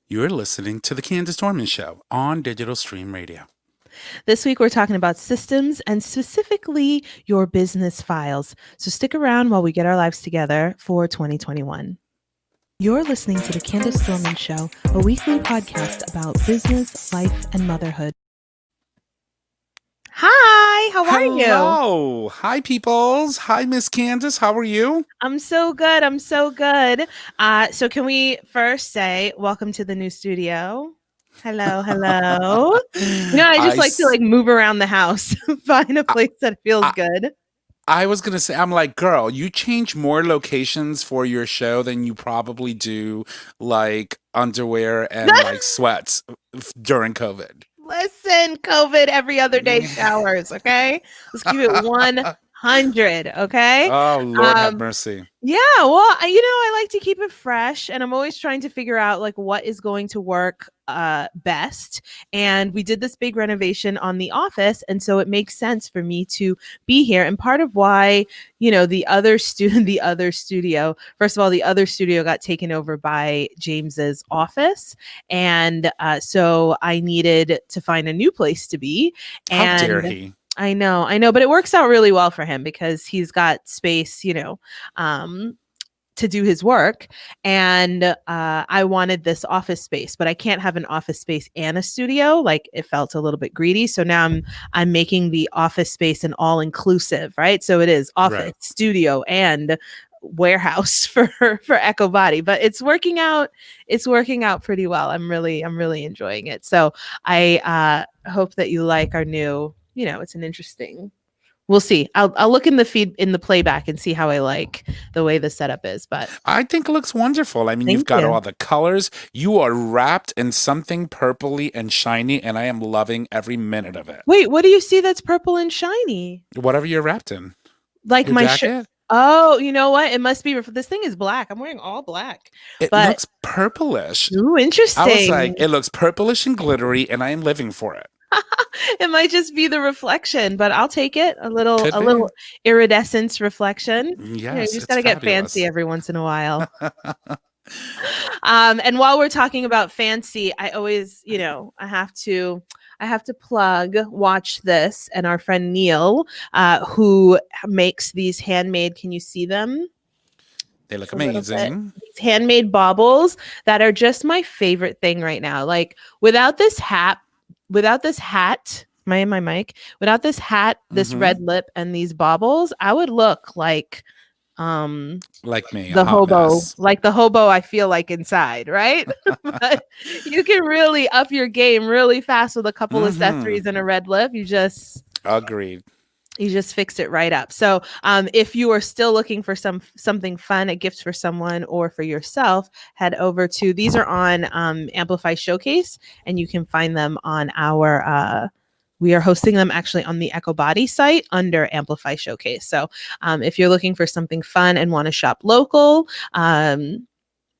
You're listening to The Candice Dormon Show on Digital Stream Radio. This week, we're talking about systems and specifically your business files. So stick around while we get our lives together for 2021. You're listening to The Candice Dormon Show, a weekly podcast about business, life, and motherhood. Hi, how are you? Hello. Hi, peoples. Hi, Miss Candice. How are you? I'm so good. So can we first say welcome to the new studio? Hello. I just like to move around the house, find a place that feels good. I was going to say, I'm like, girl, you change more locations for your show than you probably do like underwear and like sweats during COVID. Listen, COVID every other day showers, okay? Let's keep it 100, okay? Oh, Lord have mercy. Yeah, well, I like to keep it fresh, and I'm always trying to figure out like what is going to work best. And we did this big renovation on the office, and so it makes sense for me to be here. And part of why, the other studio, first of all, the other studio got taken over by James's office, and so I needed to find a new place to be. How dare he? I know, but it works out really well for him because he's got space, to do his work. And I wanted this office space, but I can't have an office space and a studio. Like it felt a little bit greedy. So now I'm making the office space an all inclusive, right? So it is office, studio, and warehouse for Echo Body, but it's working out pretty well. I'm really enjoying it. So I hope that you like our new, it's an interesting, we'll see. I'll look in the feed in the playback and see how I like the way the setup is. But I think it looks wonderful. I mean, you've got all the colors. You are wrapped in something purpley and shiny, and I am loving every minute of it. Wait, what do you see that's purple and shiny? Whatever you're wrapped in. Like your my shirt. Oh, you know what? It must be. This thing is black. I'm wearing all black. It looks purplish. Ooh, interesting. I was like, it looks purplish and glittery, and I am living for it. It might just be the reflection, but I'll take it. A little iridescence reflection. Yes, you just gotta get fancy every once in a while. And while we're talking about fancy, I always, I have to plug Watch This and our friend Neile, who makes these handmade. Can you see them? They look amazing. These handmade baubles that are just my favorite thing right now. Like without this hat, my mic, without this hat, this red lip, and these baubles, I would look like me, the hobo, like the hobo I feel like inside, right? But you can really up your game really fast with a couple of accessories and a red lip. Agreed. You just fix it right up. So if you are still looking for something fun, a gift for someone or for yourself, head over to, these are on Amplify Showcase, and you can find them on our, we are hosting them actually on the Echo Body site under Amplify Showcase. So if you're looking for something fun and want to shop local,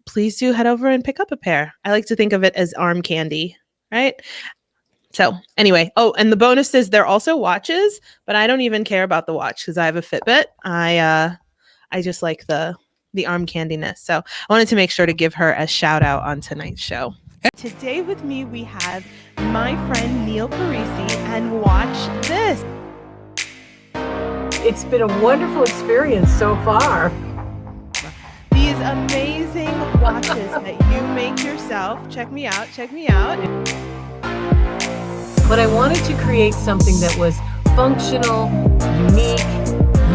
please do head over and pick up a pair. I like to think of it as arm candy, right? So anyway, and the bonus is they're also watches, but I don't even care about the watch because I have a Fitbit. I just like the arm candiness. So I wanted to make sure to give her a shout out on tonight's show. Today with me, we have my friend Neile Parisi, and Watch This. It's been a wonderful experience so far. These amazing watches that you make yourself. Check me out. But I wanted to create something that was functional, unique,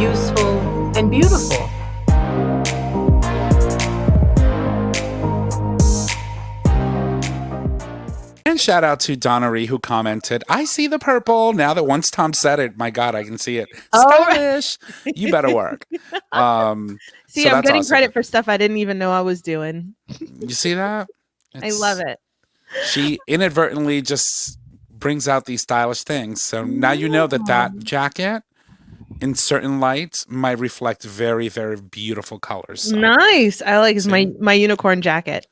useful, and beautiful. And shout out to Donnery who commented, I see the purple. Now that once Tom said it, my God, I can see it. Stylish. You better work. See, I'm getting credit for stuff I didn't even know I was doing. You see that? I love it. She inadvertently just brings out these stylish things. So now you know that jacket in certain lights might reflect very, very beautiful colors. So. Nice. I like my unicorn jacket.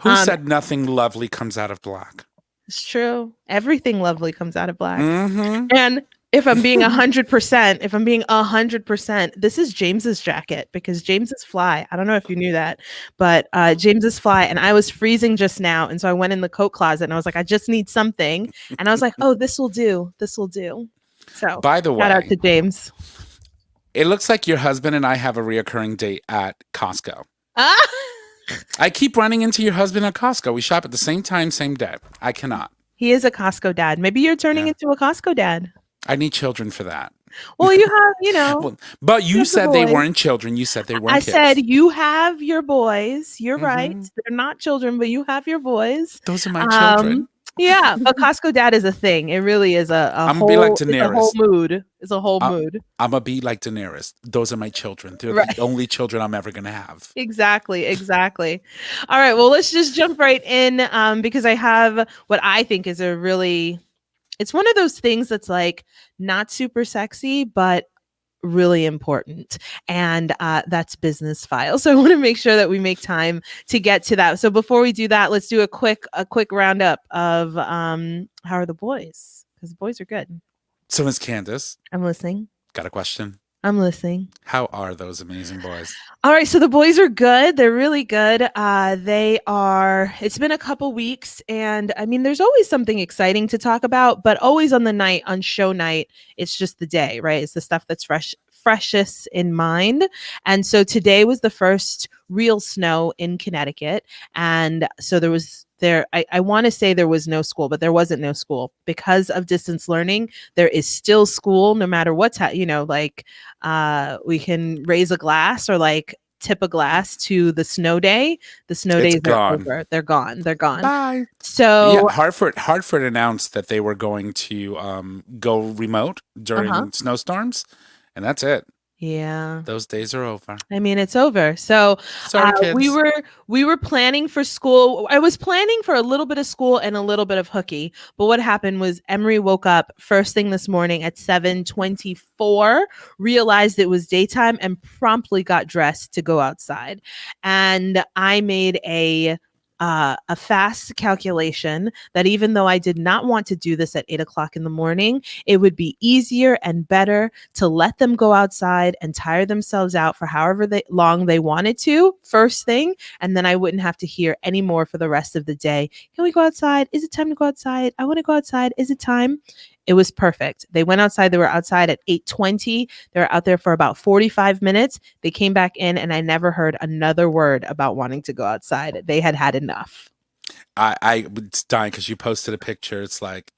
Who said nothing lovely comes out of black? It's true. Everything lovely comes out of black. Mm-hmm. And if I'm being 100%, if I'm being 100%, this is James's jacket because James is fly. I don't know if you knew that, but James is fly, and I was freezing just now, and so I went in the coat closet and I was like, I just need something, and I was like, oh, this will do. This will do. So By the shout out way, to James. it looks like your husband and I have a reoccurring date at Costco. Ah! I keep running into your husband at Costco. We shop at the same time, same day. I cannot. He is a Costco dad. Maybe you're turning Yeah. into a Costco dad. I need children for that. Well, you have, you know. Well, but you have the said they boys. weren't children. You said they weren't I kids. said you have your boys. You're right. Mhm. They're not children, but you have your boys. Those are my children. Yeah, but Costco dad is a thing. It really is a I'm whole, gonna be like it's a whole Daenerys. mood. It's a whole mood. I'm gonna be like Daenerys. Those are my children. They're Right. the only children I'm ever gonna have. Exactly. All right. Well, let's just jump right in because I have what I think is it's one of those things that's like not super sexy, but really important, and that's business files. So I want to make sure that we make time to get to that. So before we do that, let's do a quick roundup of how are the boys, because the boys are good. So, Miss Candice, I'm listening. got a question. I'm listening. How are those amazing boys? All right, so the boys are good. They're really good. It's been a couple weeks, and I mean, there's always something exciting to talk about, but always on show night, it's just the day, right? It's the stuff that's freshest in mind. And so today was the first real snow in Connecticut, and so I want to say there was no school, but there wasn't no school because of distance learning. There is still school no matter what's we can raise a glass or like tip a glass to the snow day. The snow days are over. They're gone. Bye. So yeah, Hartford announced that they were going to go remote during snowstorms, and that's it. Yeah, those days are over. I mean, it's over. So sorry, kids. We were planning for school. I was planning for a little bit of school and a little bit of hooky. But what happened was Emery woke up first thing this morning at 7:24, realized it was daytime, and promptly got dressed to go outside. And I made a fast calculation that even though I did not want to do this at 8:00 in the morning, it would be easier and better to let them go outside and tire themselves out for however long they wanted to first thing. And then I wouldn't have to hear any more for the rest of the day. Can we go outside? Is it time to go outside? I want to go outside. Is it time? It was perfect. They went outside. They were outside at 8:20. They were out there for about 45 minutes. They came back in, and I never heard another word about wanting to go outside. They had had enough. I was dying because you posted a picture. It's like,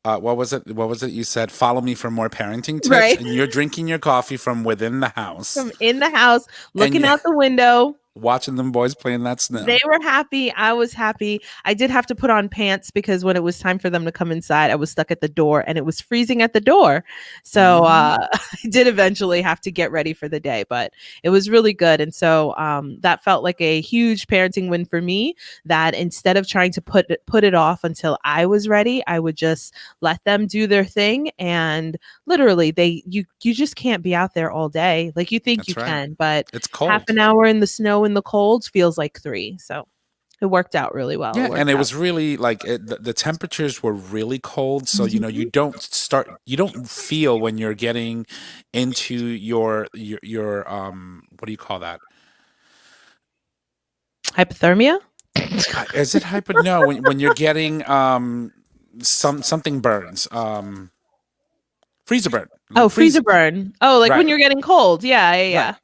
what was it? What was it? You said, follow me for more parenting tips. Right. And you're drinking your coffee from within the house. From in the house, looking out the window. Watching them boys play in that snow. They were happy. I was happy. I did have to put on pants because when it was time for them to come inside, I was stuck at the door and it was freezing at the door. So I did eventually have to get ready for the day, but it was really good. And so that felt like a huge parenting win for me, that instead of trying to put it off until I was ready, I would just let them do their thing. And literally you just can't be out there all day. Like you think That's you right. can, but it's cold. Half an hour in the snow in the cold feels like 3. So it worked out really well. Yeah, and it was really like the temperatures were really cold. So, you don't feel when you're getting into your what do you call that? Hypothermia? Is it No, when you're getting something burns. Freezer burn. Oh, freezer burn. Oh, like right. when you're getting cold. Yeah. Right.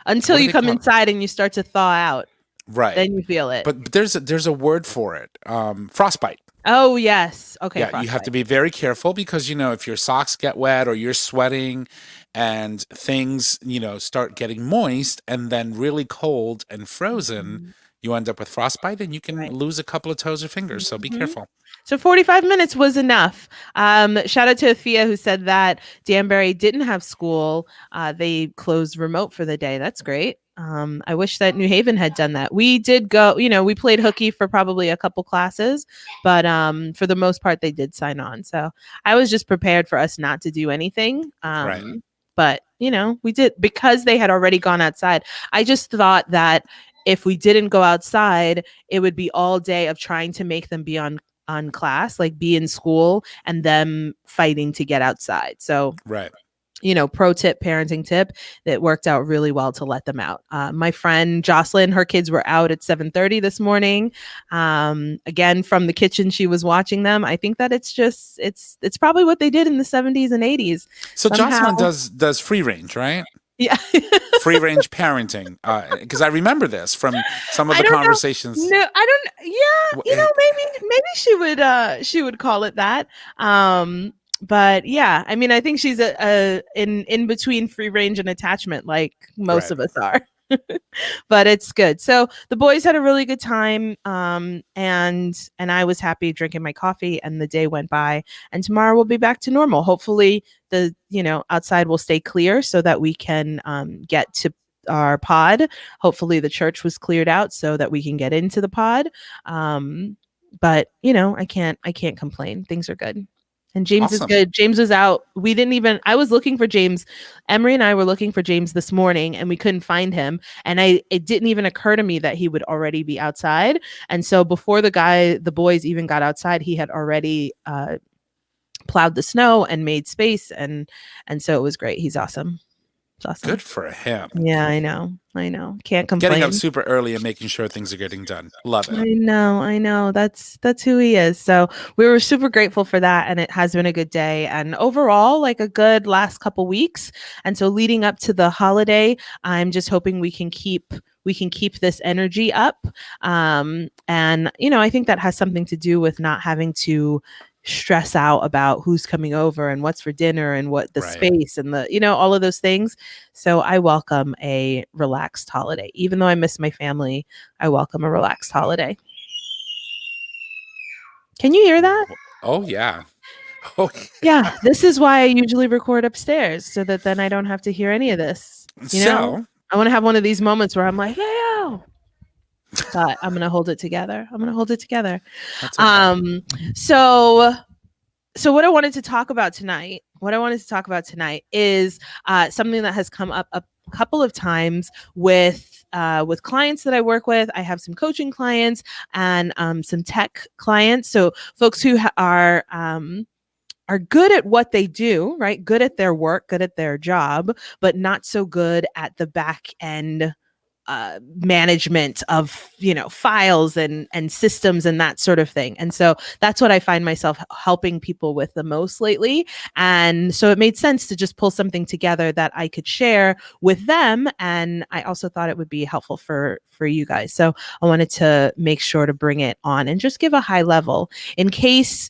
Until you come inside and you start to thaw out. Right. Then you feel it. But there's a word for it. Frostbite. Oh, yes. Okay. Yeah, frostbite. You have to be very careful because, if your socks get wet or you're sweating and things, start getting moist and then really cold and frozen, you end up with frostbite and you can lose a couple of toes or fingers. So be careful. So 45 minutes was enough. Shout out to Afia who said that Danbury didn't have school. They closed remote for the day. That's great. I wish that New Haven had done that. We did go, we played hooky for probably a couple classes, but for the most part, they did sign on. So I was just prepared for us not to do anything. Right. But, we did because they had already gone outside. I just thought that if we didn't go outside, it would be all day of trying to make them be on class, like be in school and them fighting to get outside. So Right. Pro tip, parenting tip, that worked out really well to let them out. My friend Jocelyn, her kids were out at 7:30 this morning. Again, from the kitchen, she was watching them. I think that it's probably what they did in the 70s and 80s. So Somehow. Jocelyn does free range, right? Yeah. Free range parenting. Because I remember this from some of I the don't know. conversations. No, I don't. Yeah, maybe she would call it that. But yeah, I mean, I think she's in between free range and attachment, like most Right. of us are. But it's good. So the boys had a really good time, and I was happy drinking my coffee, and the day went by. And tomorrow we'll be back to normal. Hopefully, the outside will stay clear so that we can get to our pod. Hopefully, the church was cleared out so that we can get into the pod. But I can't complain. Things are good. And James is Awesome. good. James was out. I was looking for James. Emery and I were looking for James this morning and we couldn't find him. And it didn't even occur to me that he would already be outside. And so before the boys even got outside, he had already plowed the snow and made space. And so it was great. He's awesome. It's awesome. Good for him. Yeah, I know. Can't complain. Getting up super early and making sure things are getting done. Love it. I know. That's who he is. So we were super grateful for that. And it has been a good day. And overall, like a good last couple weeks. And so leading up to the holiday, I'm just hoping we can keep this energy up. And I think that has something to do with not having to stress out about who's coming over and what's for dinner and what the space and the all of those things. So I welcome a relaxed holiday. Even though I miss my family, I welcome a relaxed holiday. Can you hear that? Oh yeah. Yeah, this is why I usually record upstairs, so that then I don't have to hear any of this. I want to have one of these moments where I'm like, yeah, but I'm gonna hold it together. That's okay. So what I wanted to talk about tonight is something that has come up a couple of times with clients that I work with. I have some coaching clients and some tech clients. So folks who are good at what they do, right? Good at their work, good at their job, but not so good at the back end management of files and systems and that sort of thing. And so that's what I find myself helping people with the most lately. And so it made sense to just pull something together that I could share with them. And I also thought it would be helpful for you guys. So I wanted to make sure to bring it on and just give a high level in case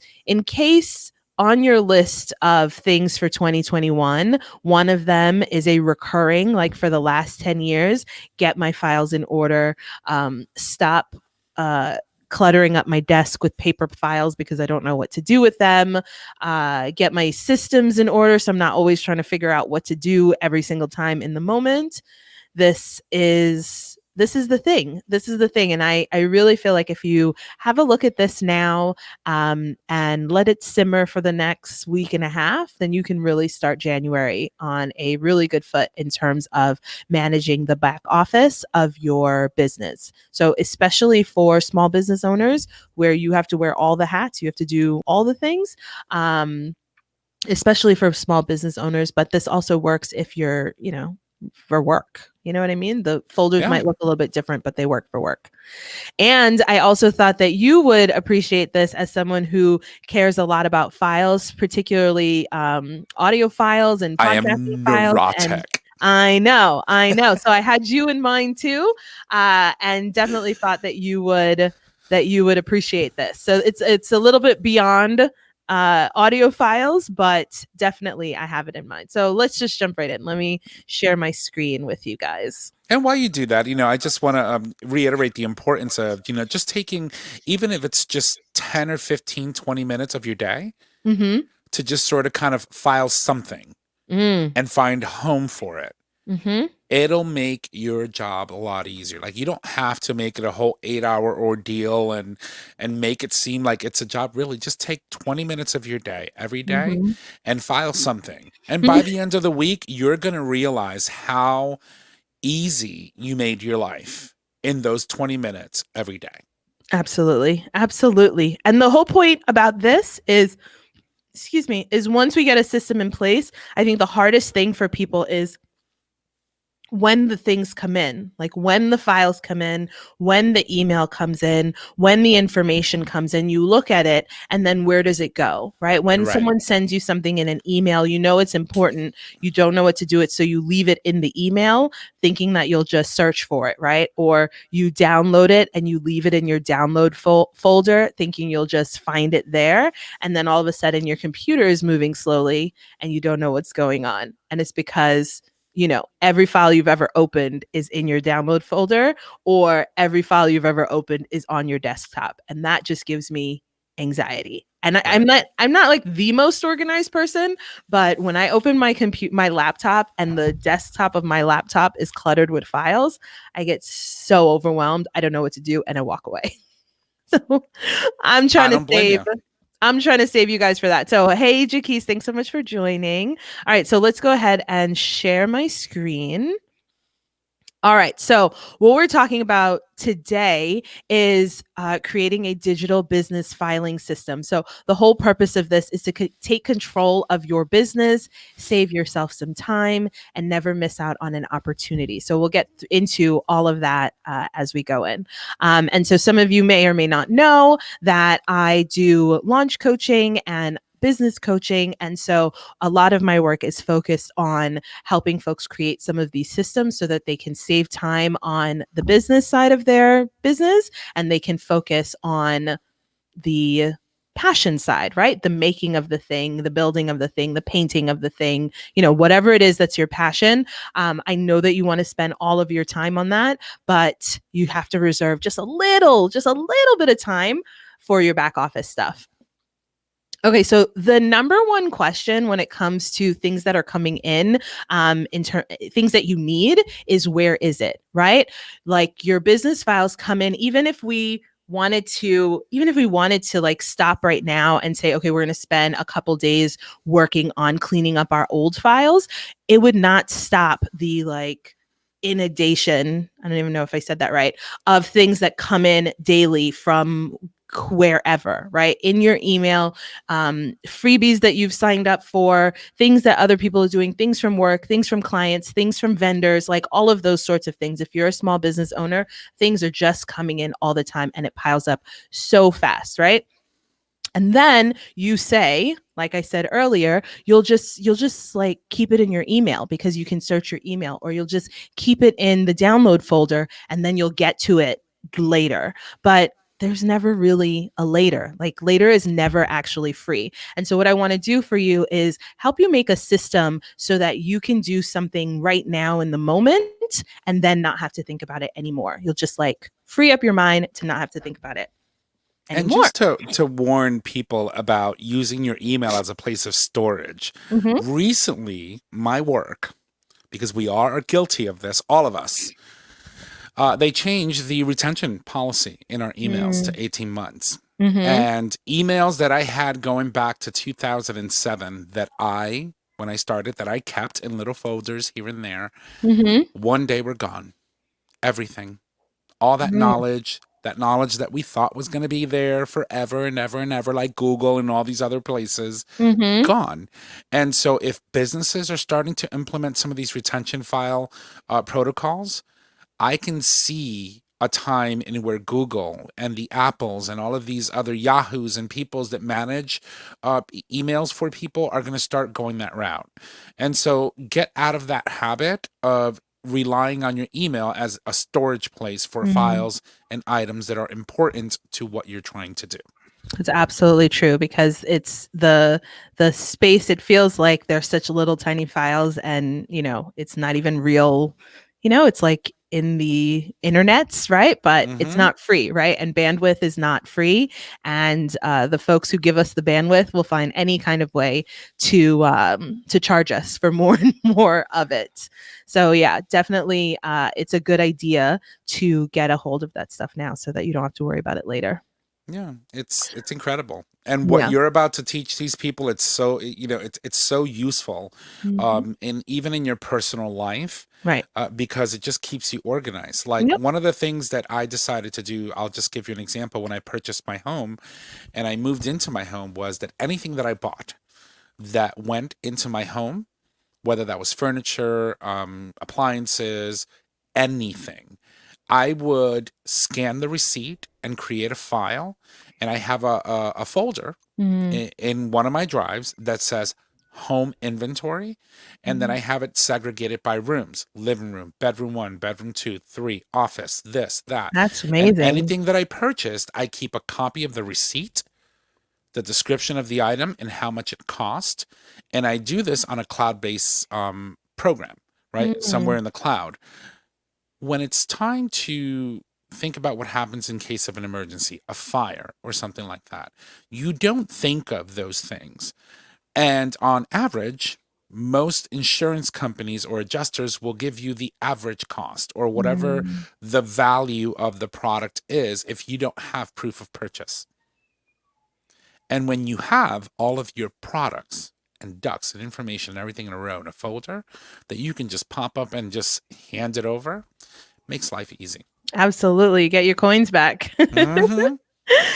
on your list of things for 2021, one of them is a recurring, like for the last 10 years, get my files in order, stop cluttering up my desk with paper files because I don't know what to do with them, get my systems in order so I'm not always trying to figure out what to do every single time in the moment. This is the thing. And I really feel like if you have a look at this now and let it simmer for the next week and a half, then you can really start January on a really good foot in terms of managing the back office of your business. So especially for small business owners where you have to wear all the hats, you have to do all the things. Especially for small business owners, but this also works if you're, for work. You know what I mean? The folders might look a little bit different, but they work for work. And I also thought that you would appreciate this as someone who cares a lot about files, particularly audio files and podcasting files. Neurotic. I know. So I had you in mind too, and definitely thought that you would appreciate this. So it's a little bit beyond audio files, but definitely I have it in mind. So let's just jump right in. Let me share my screen with you guys. And while you do that, I just want to reiterate the importance of, just taking, even if it's just 10 or 15, 20 minutes of your day to just sort of kind of file something and find home for it. It'll make your job a lot easier. Like you don't have to make it a whole 8-hour ordeal and make it seem like it's a job. Really, just take 20 minutes of your day every day and file something. And by the end of the week, you're going to realize how easy you made your life in those 20 minutes every day. Absolutely. Absolutely. And the whole point about this is, excuse me, is once we get a system in place, I think the hardest thing for people is when the things come in, like when the files come in, when the email comes in, when the information comes in, you look at it and then where does it go, right? When Right. someone sends you something in an email, you know it's important, you don't know what to do it, so you leave it in the email thinking that you'll just search for it, right? Or you download it and you leave it in your download folder thinking you'll just find it there, and then all of a sudden your computer is moving slowly and you don't know what's going on. And it's because every file you've ever opened is in your download folder, or every file you've ever opened is on your desktop. And that just gives me anxiety. And I'm not like the most organized person, but when I open my laptop and the desktop of my laptop is cluttered with files, I get so overwhelmed. I don't know what to do and I walk away. So I'm trying I to don't blame save you. I'm trying to save you guys for that. So, hey, Jaquise, thanks so much for joining. All right, so let's go ahead and share my screen. All right, so what we're talking about today is creating a digital business filing system. So the whole purpose of this is to take control of your business, save yourself some time, and never miss out on an opportunity. So we'll get into all of that as we go in. And so some of you may or may not know that I do launch coaching and business coaching. And so a lot of my work is focused on helping folks create some of these systems so that they can save time on the business side of their business and they can focus on the passion side, right? The making of the thing, the building of the thing, the painting of the thing, whatever it is that's your passion. I know that you want to spend all of your time on that, but you have to reserve just a little bit of time for your back office stuff. Okay, so the number one question when it comes to things that are coming in things that you need is, where is it, right? Like your business files come in, even if we wanted to like stop right now and say, okay, we're going to spend a couple days working on cleaning up our old files, it would not stop the inundation, I don't even know if I said that right, of things that come in daily from wherever, right? In your email, freebies that you've signed up for, things that other people are doing, things from work, things from clients, things from vendors, like all of those sorts of things. If you're a small business owner, things are just coming in all the time and it piles up so fast, right? And then you say, like I said earlier, you'll just like keep it in your email because you can search your email, or you'll just keep it in the download folder and then you'll get to it later. But there's never really a later. Like later is never actually free. And so what I want to do for you is help you make a system so that you can do something right now in the moment and then not have to think about it anymore. You'll just like free up your mind to not have to think about it And anymore. just to warn people about using your email as a place of storage, recently my work, because we are guilty of this, all of us, they changed the retention policy in our emails to 18 months. And emails that I had going back to 2007 that when I started, that I kept in little folders here and there, one day were gone. Everything. All that knowledge that we thought was going to be there forever and ever and ever, like Google and all these other places, gone. And so if businesses are starting to implement some of these retention file protocols, I can see a time in where Google and the Apples and all of these other Yahoos and peoples that manage emails for people are going to start going that route. And so get out of that habit of relying on your email as a storage place for files and items that are important to what you're trying to do. It's absolutely true, because it's the space. It feels like they're such little tiny files, and it's not even real. It's like in the internets, right? But it's not free, right? And bandwidth is not free. And the folks who give us the bandwidth will find any kind of way to charge us for more and more of it. So yeah, definitely, it's a good idea to get a hold of that stuff now so that you don't have to worry about it later. Yeah, it's incredible. And what Yeah. you're about to teach these people, it's so, it's so useful, Mhm. in even in your personal life, Right. because it just keeps you organized. Like Yep. one of the things that I decided to do, I'll just give you an example. When I purchased my home and I moved into my home, was that anything that I bought that went into my home, whether that was furniture, appliances, anything, I would scan the receipt and create a file. And I have a folder Mm. in one of my drives that says home inventory. And then I Mhm. have it segregated by rooms: living room, bedroom one, bedroom two, three, office, this, that. That's And amazing. anything that I purchased, I keep a copy of the receipt, the description of the item, and how much it cost. And I do this on a cloud-based program, right? Mm. Somewhere in the cloud. When it's time to think about what happens in case of an emergency, a fire or something like that, you don't think of those things. And on average, most insurance companies or adjusters will give you the average cost or whatever Mm. the value of the product is if you don't have proof of purchase. And when you have all of your products and ducks and information and everything in a row in a folder that you can just pop up and just hand it over, makes life easy. Absolutely. Get your coins back. Mm-hmm.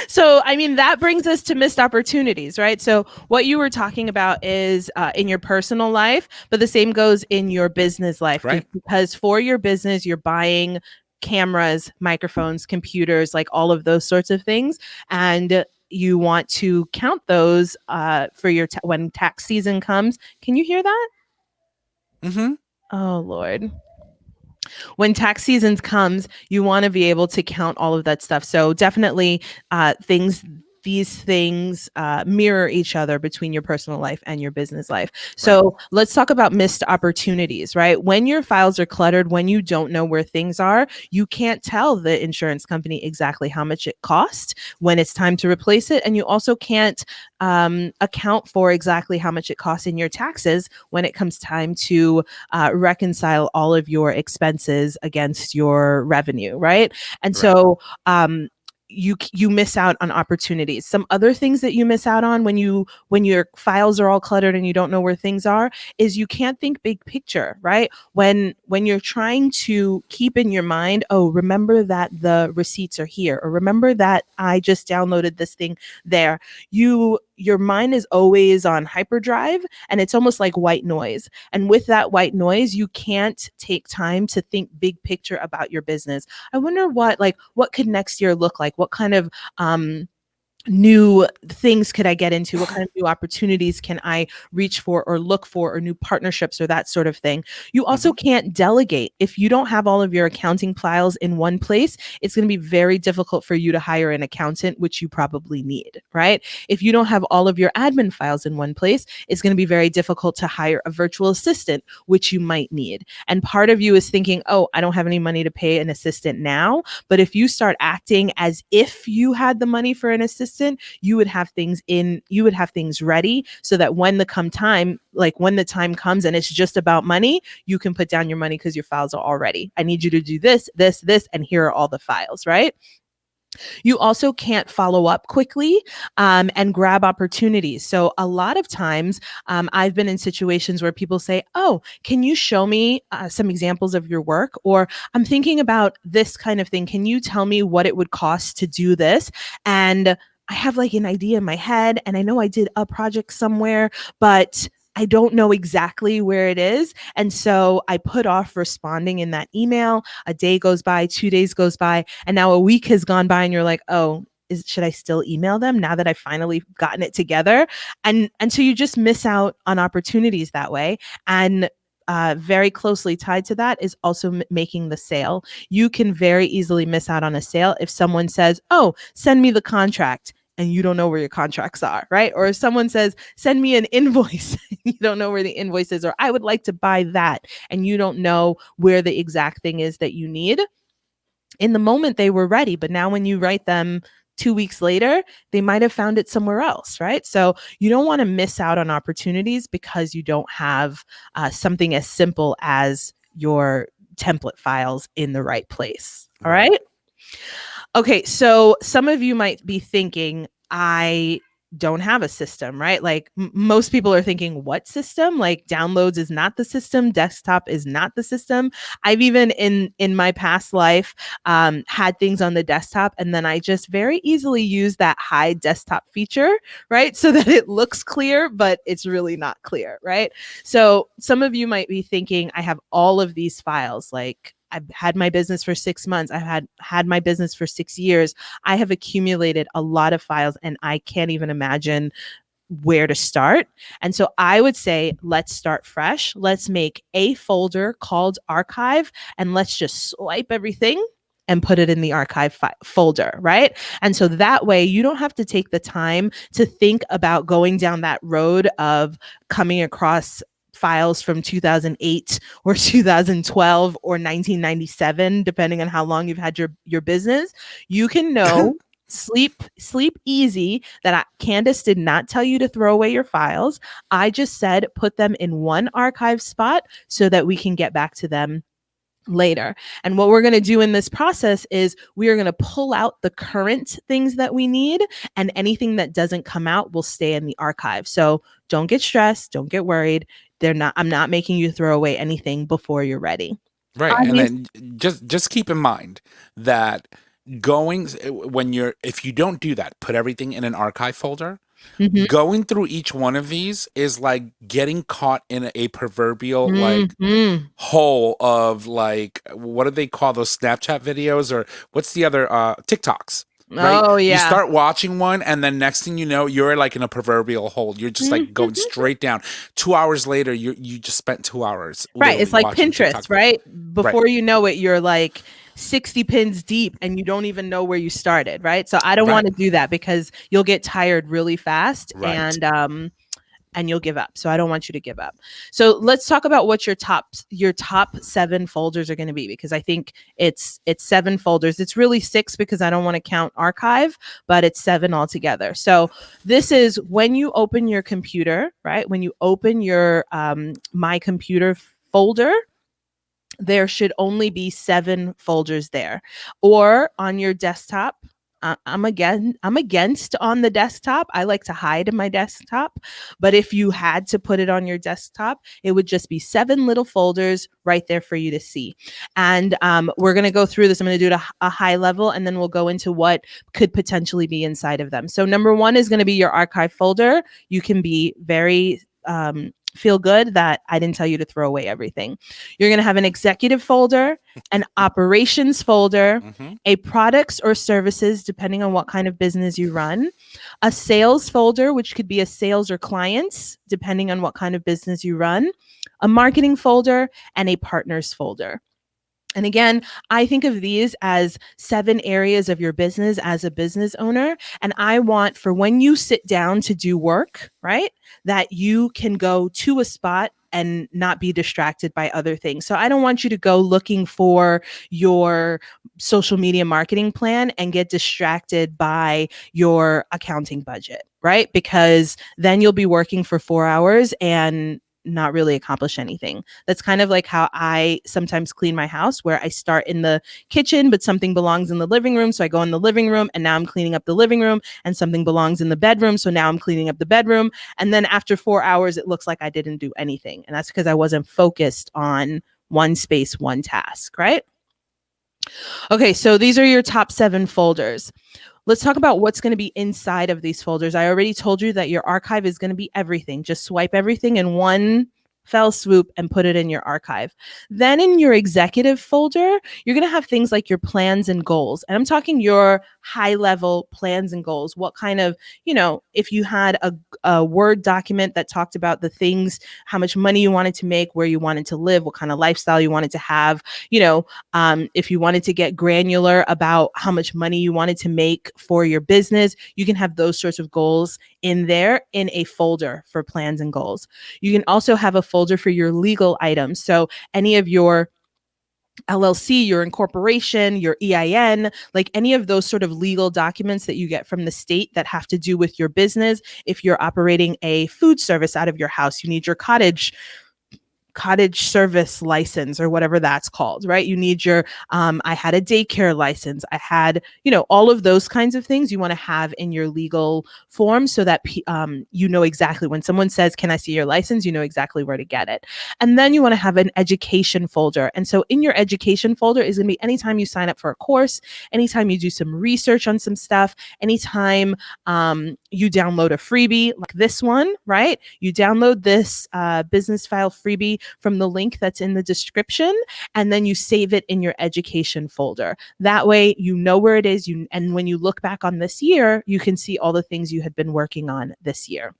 So, I mean, that brings us to missed opportunities, right? So, what you were talking about is in your personal life, but the same goes in your business life Right. because for your business, you're buying cameras, microphones, computers, like all of those sorts of things. And you want to count those for your when tax season comes. Can you hear that? Mm-hmm. Oh, Lord. When tax season comes, you want to be able to count all of that stuff. So definitely these things mirror each other between your personal life and your business life. Right. So let's talk about missed opportunities, right? When your files are cluttered, when you don't know where things are, you can't tell the insurance company exactly how much it cost when it's time to replace it. And you also can't account for exactly how much it costs in your taxes when it comes time to reconcile all of your expenses against your revenue, right? And Right. so you miss out on opportunities. Some other things that you miss out on when your files are all cluttered and you don't know where things are is you can't think big picture, right? When you're trying to keep in your mind, oh, remember that the receipts are here, or remember that I just downloaded this thing there. Your mind is always on hyperdrive and it's almost like white noise. And with that white noise, you can't take time to think big picture about your business. I wonder what could next year look like? What kind of new things could I get into? What kind of new opportunities can I reach for or look for, or new partnerships or that sort of thing? You Mm-hmm. also can't delegate. If you don't have all of your accounting files in one place, it's going to be very difficult for you to hire an accountant, which you probably need, right? If you don't have all of your admin files in one place, it's going to be very difficult to hire a virtual assistant, which you might need. And part of you is thinking, oh, I don't have any money to pay an assistant now. But if you start acting as if you had the money for an assistant, you would have things ready so that when the time comes and it's just about money, you can put down your money because your files are all ready. I need you to do this, this, this, and here are all the files, right? You also can't follow up quickly and grab opportunities. So a lot of times I've been in situations where people say, oh, can you show me some examples of your work? Or I'm thinking about this kind of thing. Can you tell me what it would cost to do this? And I have like an idea in my head and I know I did a project somewhere, but I don't know exactly where it is. And so I put off responding in that email. A day goes by, 2 days goes by, and now a week has gone by and you're like, oh, should I still email them now that I've finally gotten it together? And so you just miss out on opportunities that way. And very closely tied to that is also making the sale. You can very easily miss out on a sale if someone says, oh, send me the contract, and you don't know where your contracts are, right? Or if someone says, send me an invoice, you don't know where the invoice is, or I would like to buy that, and you don't know where the exact thing is that you need. In the moment, they were ready, but now when you write them 2 weeks later, they might have found it somewhere else, right? So you don't want to miss out on opportunities because you don't have something as simple as your template files in the right place. All Right. right. Okay, so some of you might be thinking, I don't have a system, right? Like most people are thinking, what system? Like downloads is not the system, desktop is not the system. I've even in my past life had things on the desktop, and then I just very easily use that hide desktop feature, right? So that it looks clear, but it's really not clear, right? So some of you might be thinking, I have all of these files, like I've had my business for 6 months. I've had my business for 6 years. I have accumulated a lot of files and I can't even imagine where to start. And so I would say, let's start fresh. Let's make a folder called archive and let's just swipe everything and put it in the archive folder, right? And so that way you don't have to take the time to think about going down that road of coming across files from 2008 or 2012 or 1997, depending on how long you've had your business. You can know sleep easy that Candice did not tell you to throw away your files. I just said put them in one archive spot so that we can get back to them later. And what we're going to do in this process is we are going to pull out the current things that we need, and anything that doesn't come out will stay in the archive. So don't get stressed, don't get worried. I'm not making you throw away anything before you're ready. Right. And then just keep in mind that if you don't do that, put everything in an archive folder. Mhm. Going through each one of these is like getting caught in a proverbial Mhm. hole of what do they call those Snapchat videos, or what's the other TikToks? Right? Oh You yeah. start watching one, and then next thing you know, you're like in a proverbial hole. You're just like going straight down. 2 hours later, you just spent 2 hours. Right. It's literally like watching Pinterest, TikTok. right? Before you know it, you're like 60 pins deep and you don't even know where you started, right? So I don't want to do that because you'll get tired really fast and you'll give up. So I don't want you to give up. So let's talk about what your top 7 folders are going to be, because I think it's 7 folders. It's really 6 because I don't want to count archive, but it's 7 altogether. So this is when you open your computer, right? When you open your My Computer folder, there should only be 7 folders there. Or on your desktop, I'm against on the desktop. I like to hide my desktop, but if you had to put it on your desktop, it would just be 7 little folders right there for you to see. And we're going to go through this. I'm going to do it at a high level, and then we'll go into what could potentially be inside of them. So number 1 is going to be your archive folder. You can be very feel good that I didn't tell you to throw away everything. You're going to have an executive folder, an operations folder, a products or services, depending on what kind of business you run, a sales folder, which could be a sales or clients, depending on what kind of business you run, a marketing folder, and a partners folder. And again, I think of these as 7 areas of your business as a business owner. And I want for when you sit down to do work, right, that you can go to a spot and not be distracted by other things. So I don't want you to go looking for your social media marketing plan and get distracted by your accounting budget, right? Because then you'll be working for 4 hours and not really accomplish anything. That's kind of like how I sometimes clean my house, where I start in the kitchen, but something belongs in the living room. So I go in the living room and now I'm cleaning up the living room, and something belongs in the bedroom. So now I'm cleaning up the bedroom. And then after 4 hours, it looks like I didn't do anything. And that's because I wasn't focused on one space, one task, right? Okay, so these are your top 7 folders. Let's talk about what's going to be inside of these folders. I already told you that your archive is going to be everything. Just swipe everything in one fell swoop and put it in your archive. Then in your executive folder, you're going to have things like your plans and goals. And I'm talking your high level plans and goals. What kind of, if you had a Word document that talked about the things, how much money you wanted to make, where you wanted to live, what kind of lifestyle you wanted to have, if you wanted to get granular about how much money you wanted to make for your business, you can have those sorts of goals in there in a folder for plans and goals. You can also have a folder for your legal items. So any of your LLC, your incorporation, your EIN, like any of those sort of legal documents that you get from the state that have to do with your business. If you're operating a food service out of your house, you need your cottage cottage service license or whatever that's called, right? You need your, I had a daycare license. I had, all of those kinds of things you want to have in your legal form so that you know exactly when someone says, can I see your license? You know exactly where to get it. And then you want to have an education folder. And so in your education folder is going to be anytime you sign up for a course, anytime you do some research on some stuff, anytime you download a freebie like this one, right? You download this business file freebie from the link that's in the description, and then you save it in your education folder. That way you know where it is, and when you look back on this year, you can see all the things you had been working on this year.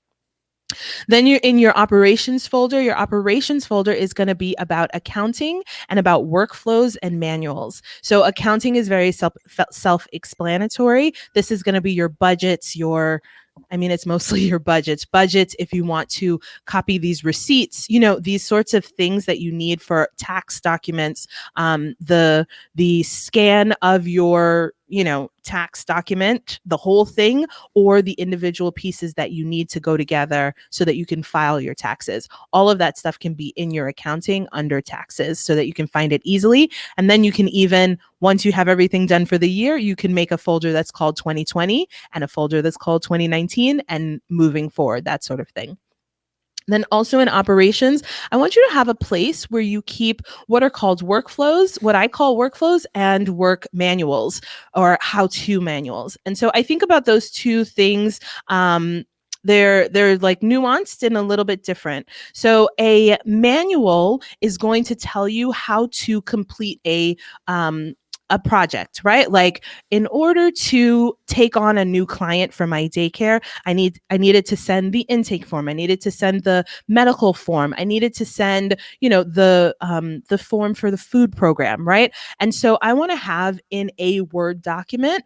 Then you're in your operations folder. Your operations folder is going to be about accounting and about workflows and manuals. So accounting is very self-explanatory. This is going to be your budgets, it's mostly your budgets if you want to copy these receipts, these sorts of things that you need for tax documents, the scan of your tax document, the whole thing, or the individual pieces that you need to go together so that you can file your taxes. All of that stuff can be in your accounting under taxes so that you can find it easily. And then you can even, once you have everything done for the year, you can make a folder that's called 2020 and a folder that's called 2019 and moving forward, that sort of thing. Then also in operations, I want you to have a place where you keep what are called workflows, what I call workflows, and work manuals or how-to manuals. And so I think about those two things. They're like nuanced and a little bit different. So a manual is going to tell you how to complete a project, right? Like in order to take on a new client for my daycare, I needed to send the intake form. I needed to send the medical form. I needed to send, the form for the food program, right? And so I want to have in a Word document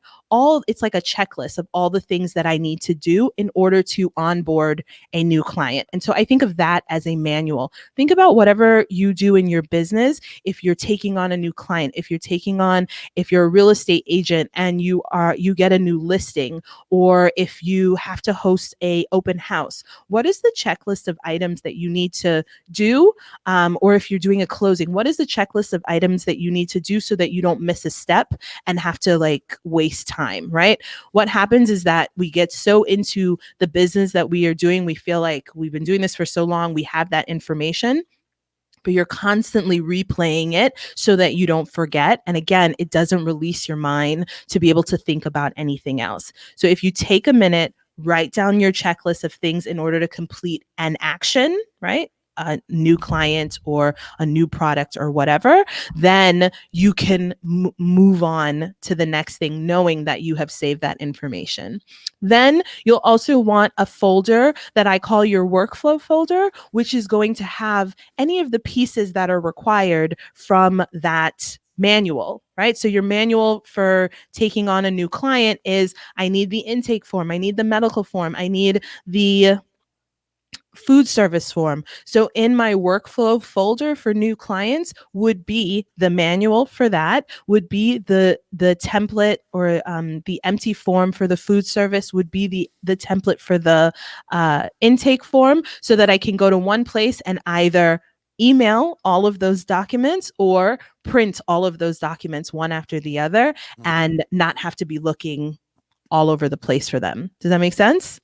it's like a checklist of all the things that I need to do in order to onboard a new client. And so I think of that as a manual. Think about whatever you do in your business. If you're taking on a new client, if you're a real estate agent and you get a new listing, or if you have to host a open house, what is the checklist of items that you need to do? Or if you're doing a closing, what is the checklist of items that you need to do so that you don't miss a step and have to waste time, right? What happens is that we get so into the business that we are doing, we feel like we've been doing this for so long, we have that information, but you're constantly replaying it so that you don't forget. And again, it doesn't release your mind to be able to think about anything else. So if you take a minute, write down your checklist of things in order to complete an action, right? A new client or a new product or whatever, then you can move on to the next thing knowing that you have saved that information. Then you'll also want a folder that I call your workflow folder, which is going to have any of the pieces that are required from that manual, right? So your manual for taking on a new client is, I need the intake form, I need the medical form, I need the food service form. So in my workflow folder for new clients would be the manual for that, would be the template or the empty form for the food service, would be the template for the intake form, so that I can go to one place and either email all of those documents or print all of those documents one after the other and not have to be looking all over the place for them. Does that make sense?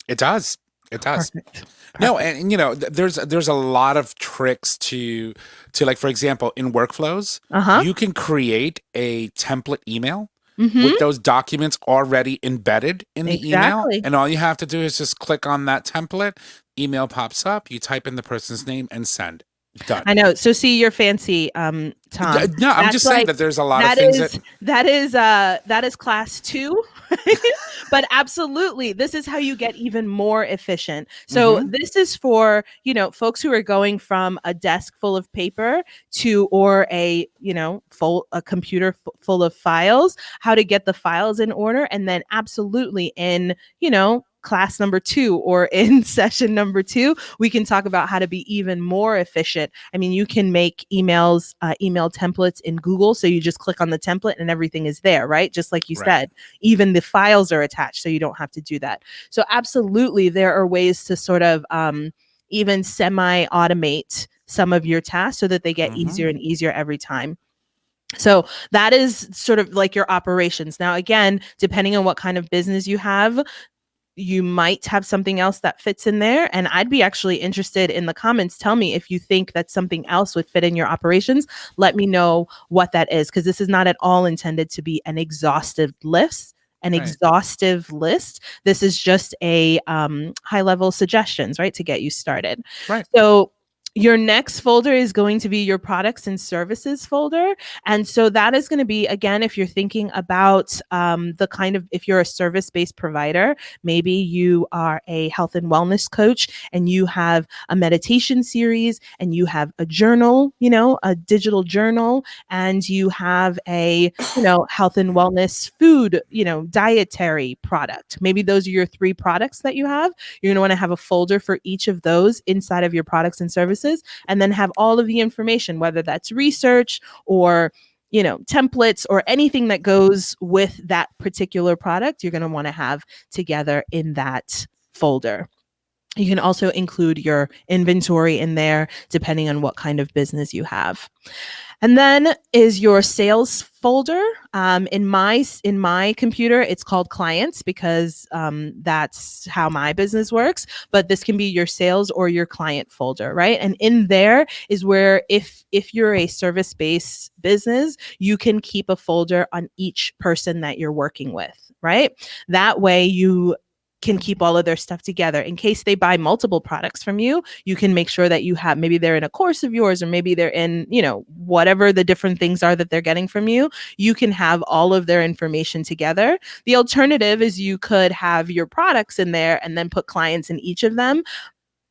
It does. It does. Perfect. No, and there's a lot of tricks to like, for example, in workflows, you can create a template email with those documents already embedded in the email. And all you have to do is just click on that template, email pops up, you type in the person's name and send. Done. I know. So see, you're fancy, Tom. No, I'm just saying that there's a lot of things that is class 2, but absolutely, this is how you get even more efficient. So this is for folks who are going from a desk full of paper or a computer full of files. How to get the files in order, and then absolutely in class number 2 or in session number 2, we can talk about how to be even more efficient. I mean, you can make email templates in Google. So you just click on the template and everything is there, right? Just like you said, even the files are attached, so you don't have to do that. So absolutely, there are ways to sort of, even semi-automate some of your tasks so that they get Mm-hmm. easier and easier every time. So that is sort of like your operations. Now, again, depending on what kind of business you have, you might have something else that fits in there. And I'd be actually interested in the comments. Tell me if you think that something else would fit in your operations. Let me know what that is, because this is not at all intended to be an exhaustive list. This is just a high level suggestions, right, to get you started. Right. So your next folder is going to be your products and services folder. And so that is going to be, again, if you're thinking about the kind of, if you're a service-based provider, maybe you are a health and wellness coach and you have a meditation series and you have a journal, a digital journal, and you have a, health and wellness food, dietary product. Maybe those are your 3 products that you have. You're going to want to have a folder for each of those inside of your products and services, and then have all of the information, whether that's research or templates or anything that goes with that particular product, you're going to want to have together in that folder. You can also include your inventory in there, depending on what kind of business you have. And then is your sales folder. In my computer, it's called clients, because that's how my business works. But this can be your sales or your client folder, right? And in there is where, if you're a service-based business, you can keep a folder on each person that you're working with, right? That way you can keep all of their stuff together. In case they buy multiple products from you, you can make sure that you have, maybe they're in a course of yours, or maybe they're in, whatever the different things are that they're getting from you, you can have all of their information together. The alternative is you could have your products in there and then put clients in each of them.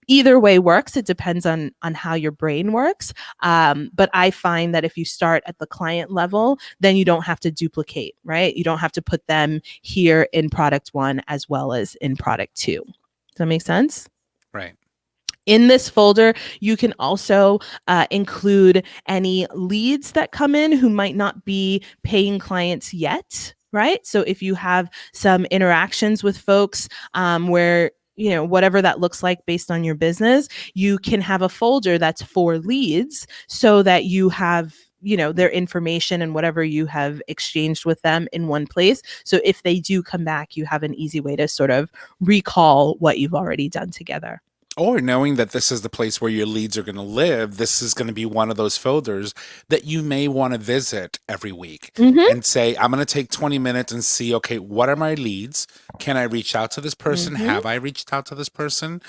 Either way works. It depends on how your brain works. But I find that if you start at the client level, then you don't have to duplicate, right? You don't have to put them here in product 1 as well as in product 2. Does that make sense? Right. In this folder, you can also include any leads that come in who might not be paying clients yet, right? So if you have some interactions with folks where, whatever that looks like based on your business, you can have a folder that's for leads, so that you have, their information and whatever you have exchanged with them in one place. So if they do come back, you have an easy way to sort of recall what you've already done together. Or knowing that this is the place where your leads are going to live, this is going to be one of those folders that you may want to visit every week and say, I'm going to take 20 minutes and see, okay, what are my leads? Can I reach out to this person? Have I reached out to this person?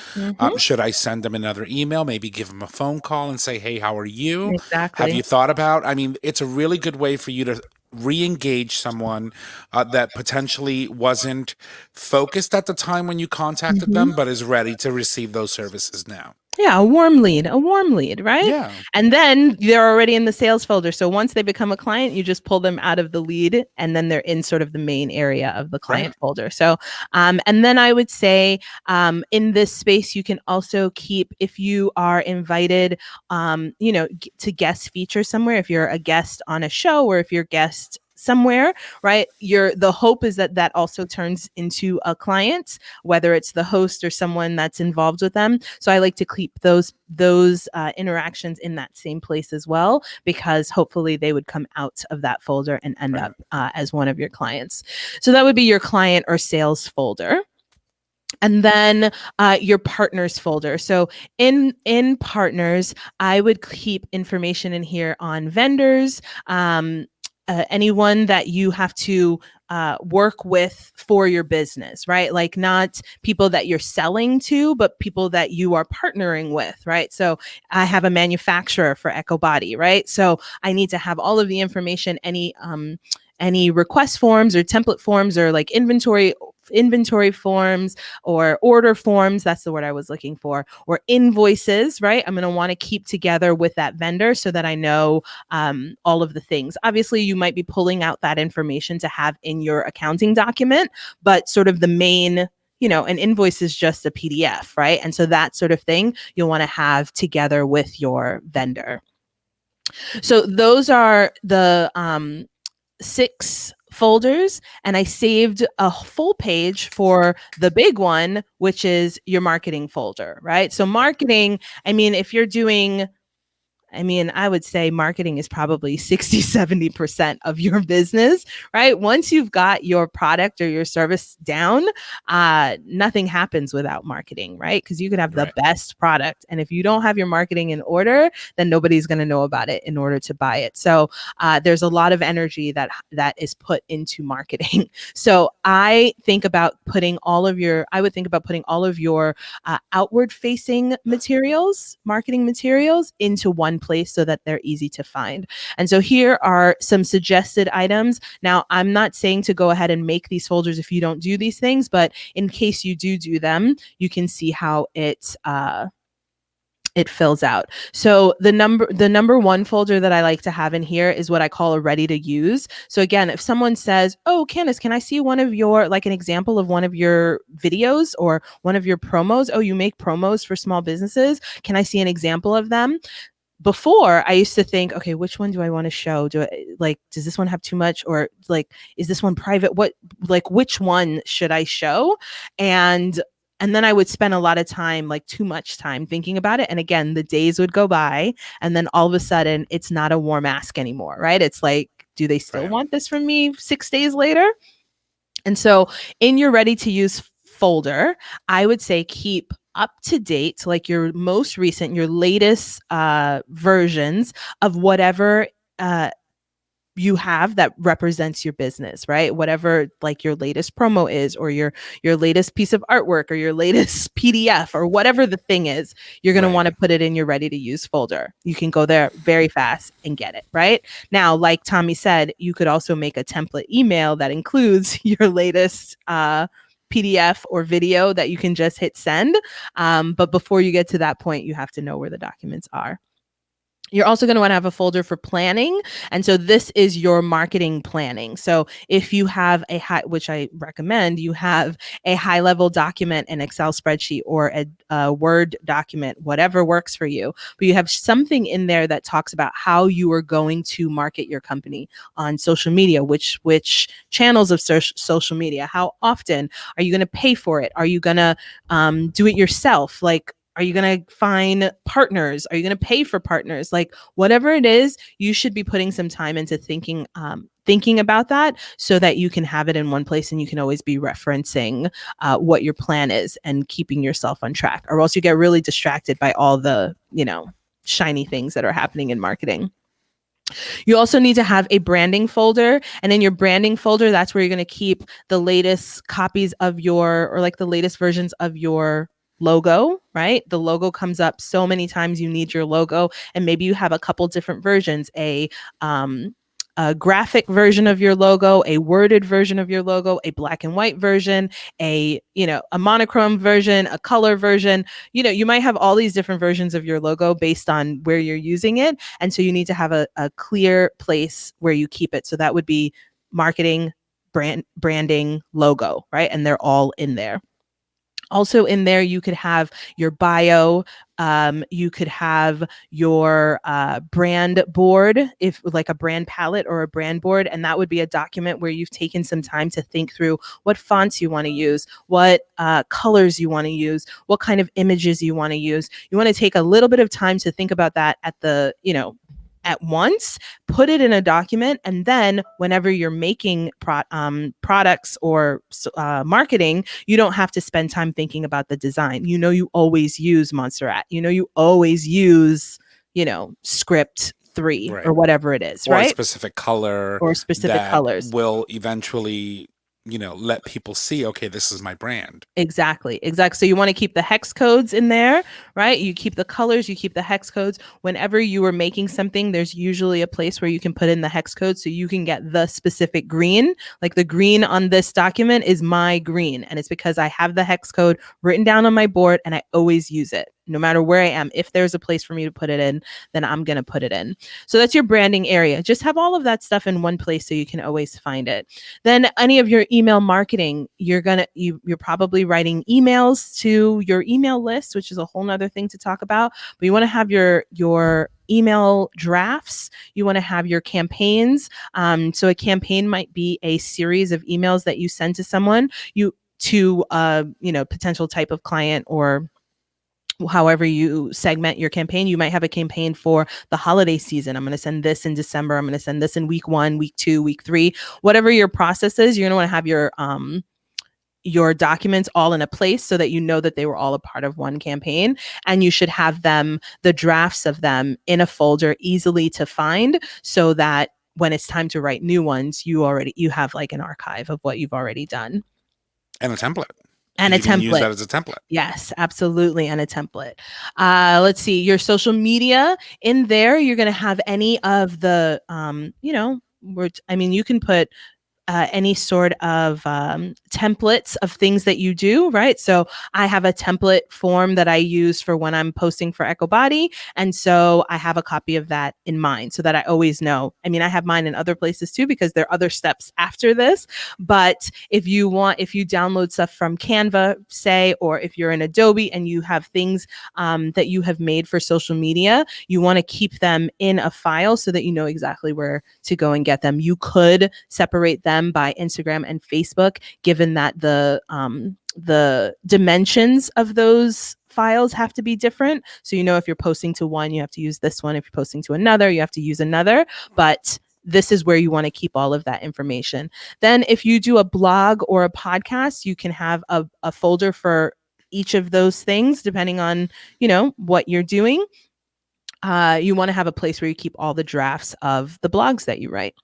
Should I send them another email? Maybe give them a phone call and say, hey, how are you? Exactly. Have you thought about, it's a really good way for you to re-engage someone that potentially wasn't focused at the time when you contacted them, but is ready to receive those services now. Yeah, a warm lead, right? Yeah. And then they're already in the sales folder. So once they become a client, you just pull them out of the lead, and then they're in sort of the main area of the client folder. So, and then I would say in this space, you can also keep, if you are invited, to guest feature somewhere, if you're a guest on a show, or if you're a guest somewhere, right? The hope is that also turns into a client, whether it's the host or someone that's involved with them. So I like to keep those interactions in that same place as well, because hopefully they would come out of that folder and end up as one of your clients. So that would be your client or sales folder. And then your partners folder. So in partners, I would keep information in here on vendors, anyone that you have to work with for your business, right? Like not people that you're selling to, but people that you are partnering with, right? So I have a manufacturer for EchoBody, right? So I need to have all of the information, any request forms or template forms, or like inventory forms or order forms, that's the word I was looking for, or invoices, right? I'm going to want to keep together with that vendor so that I know all of the things. Obviously, you might be pulling out that information to have in your accounting document, but sort of the main, an invoice is just a PDF, right? And so that sort of thing you'll want to have together with your vendor. So those are the 6 folders, and I saved a full page for the big one, which is your marketing folder, right? So marketing, I mean, if you're doing, I would say marketing is probably 60, 70% of your business, right? Once you've got your product or your service down, nothing happens without marketing, right? Because you could have the Right. best product. And if you don't have your marketing in order, then nobody's going to know about it in order to buy it. So there's a lot of energy that is put into marketing. So I would think about putting all of your outward facing materials, marketing materials, into one place so that they're easy to find. And so here are some suggested items. Now, I'm not saying to go ahead and make these folders if you don't do these things, but in case you do them, you can see how it fills out. So the number one folder that I like to have in here is what I call a ready to use. So again, if someone says, "Oh, Candice, can I see one of your, like an example of one of your videos or one of your promos? Oh, you make promos for small businesses. Can I see an example of them?" Before, I used to think, okay, which one do I want to show? Does this one have too much, or like, is this one private? Which one should I show? And then I would spend a lot of time, like too much time, thinking about it. And again, the days would go by, and then all of a sudden it's not a warm ask anymore, right? It's like, do they still Right. want this from me 6 days later? And so in your ready to use folder, I would say keep up to date, like your most recent, your latest versions of whatever you have that represents your business, right? Whatever like your latest promo is, or your latest piece of artwork, or your latest PDF, or whatever the thing is, you're going to want to put it in your ready to use folder. You can go there very fast and get it, right? Now, like Tommy said, you could also make a template email that includes your latest PDF or video that you can just hit send. But before you get to that point, you have to know where the documents are. You're also going to want to have a folder for planning. And so this is your marketing planning. So if you have which I recommend, you have a high level document, an Excel spreadsheet, or a Word document, whatever works for you. But you have something in there that talks about how you are going to market your company on social media, which channels of social media, how often are you going to pay for it? Are you going to do it yourself? Like, are you going to find partners? Are you going to pay for partners? Like, whatever it is, you should be putting some time into thinking about that, so that you can have it in one place and you can always be referencing what your plan is and keeping yourself on track, or else you get really distracted by all the, shiny things that are happening in marketing. You also need to have a branding folder, and in your branding folder, that's where you're going to keep the latest copies of or like the latest versions of your logo, right? The logo comes up so many times. You need your logo, and maybe you have a couple different versions, a graphic version of your logo, a worded version of your logo, a black and white version, a monochrome version, a color version. You might have all these different versions of your logo based on where you're using it. And so you need to have a clear place where you keep it. So that would be marketing, branding, logo, right? And they're all in there. Also in there, you could have your bio. You could have your brand board, if like a brand palette or a brand board. And that would be a document where you've taken some time to think through what fonts you want to use, what colors you want to use, what kind of images you want to use. You want to take a little bit of time to think about that at once, put it in a document, and then whenever you're making products or marketing, you don't have to spend time thinking about the design. You always use Montserrat. You always use, script 3 or whatever it is, or right? a specific color, or specific colors will eventually let people see, okay, this is my brand. Exactly. So you want to keep the hex codes in there, right? You keep the colors, you keep the hex codes. Whenever you are making something, there's usually a place where you can put in the hex code so you can get the specific green. Like the green on this document is my green, and it's because I have the hex code written down on my board and I always use it. no matter where I am, if there's a place for me to put it in, then I'm going to put it in. So that's your branding area. Just have all of that stuff in one place so you can always find it. Then any of your email marketing, you're probably writing emails to your email list, which is a whole nother thing to talk about. But you want to have your email drafts. You want to have your campaigns. So a campaign might be a series of emails that you send to someone, potential type of client, or however you segment your campaign. You might have a campaign for the holiday season. I'm going to send this in December. I'm going to send this in week 1, week 2, week 3, whatever your process is. You're going to want to have your documents all in a place so that you know that they were all a part of one campaign, and you should have the drafts of them in a folder easily to find, so that when it's time to write new ones, you have like an archive of what you've already done. And a template. And you a can template. use that as a template. Yes, absolutely. And a template. Let's see, your social media in there. You're going to have any of the, you can put any sort of templates of things that you do, right? So I have a template form that I use for when I'm posting for EchoBody. And so I have a copy of that in mind so that I always know. I mean, I have mine in other places too, because there are other steps after this. But if you download stuff from Canva, say, or if you're in Adobe and you have things that you have made for social media, you want to keep them in a file so that you know exactly where to go and get them. You could separate them by Instagram and Facebook, given that the dimensions of those files have to be different. So if you're posting to one, you have to use this one. If you're posting to another, you have to use another. But this is where you want to keep all of that information. Then if you do a blog or a podcast, you can have a folder for each of those things, depending on, what you're doing. You want to have a place where you keep all the drafts of the blogs that you write.